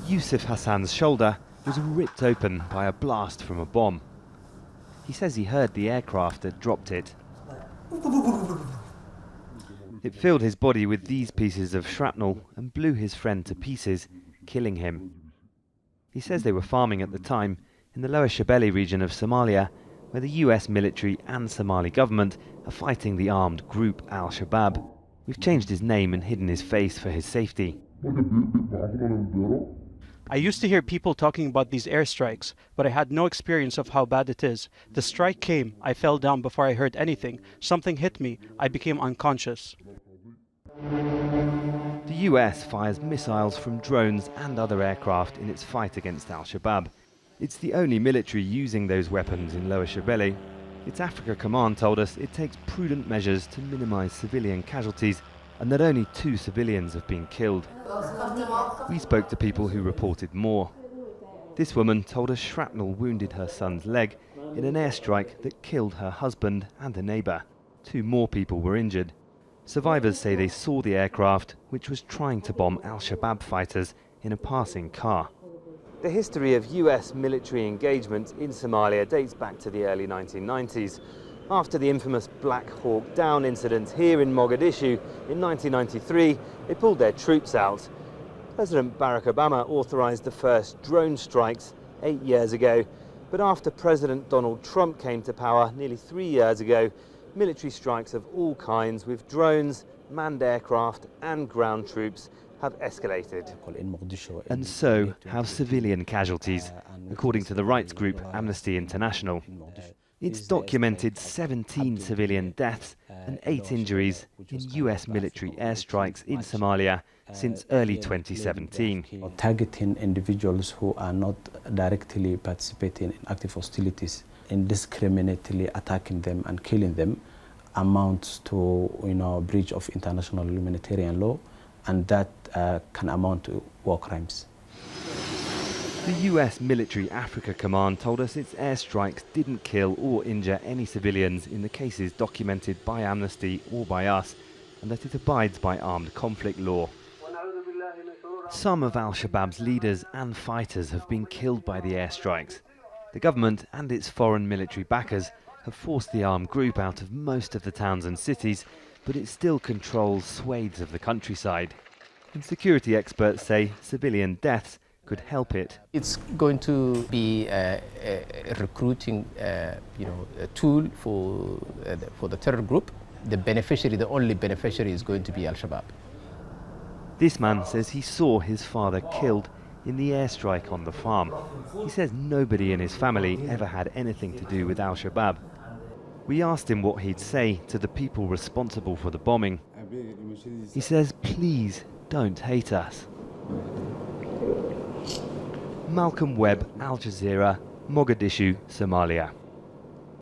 YUSUF Hassan's shoulder was ripped open by a blast from a bomb. He says he heard the aircraft that dropped it. It filled his body with these pieces of shrapnel and blew his friend to pieces, killing him. He says they were farming at the time in the lower Shabelle region of Somalia, where the US military and Somali government are fighting the armed group Al-Shabab. We've changed his name and hidden his face for his safety. I used to hear people talking about these airstrikes, but I had no experience of how bad it is. The strike came, I fell down before I heard anything. Something hit me, I became unconscious. The US fires missiles from drones and other aircraft in its fight against Al-Shabab. It's the only military using those weapons in Lower Shabelle. Its Africa Command told us it takes prudent measures to minimize civilian casualties and that only 2 civilians have been killed. We spoke to people who reported more. This woman told us shrapnel wounded her son's leg in an airstrike that killed her husband and a neighbour. 2 more people were injured. Survivors say they saw the aircraft, which was trying to bomb Al-Shabab fighters in a passing car. The history of US military engagement in Somalia dates back to the early 1990s. After the infamous Black Hawk Down incident here in Mogadishu in 1993, they pulled their troops out. President Barack Obama authorized the first drone strikes 8 years ago, but after President Donald Trump came to power nearly 3 years ago, military strikes of all kinds with drones, manned aircraft and ground troops have escalated. And so have civilian casualties, according to the rights group Amnesty International. It's documented 17 civilian deaths and 8 injuries in US military airstrikes in Somalia since early 2017. Targeting individuals who are not directly participating in active hostilities, indiscriminately attacking them and killing them amounts to breach of international humanitarian law, and that can amount to war crimes. The US Military Africa Command told us its airstrikes didn't kill or injure any civilians in the cases documented by Amnesty or by us, and that it abides by armed conflict law. Some of Al-Shabaab's leaders and fighters have been killed by the airstrikes. The government and its foreign military backers have forced the armed group out of most of the towns and cities, but it still controls swathes of the countryside. And security experts say civilian deaths could help it. It's going to be a recruiting a tool for the terror group. The only beneficiary is going to be Al-Shabaab. This man says he saw his father killed in the airstrike on the farm. He says nobody in his family ever had anything to do with Al-Shabaab. We asked him what he'd say to the people responsible for the bombing. He says, please don't hate us. Malcolm Webb, Al Jazeera, Mogadishu, Somalia.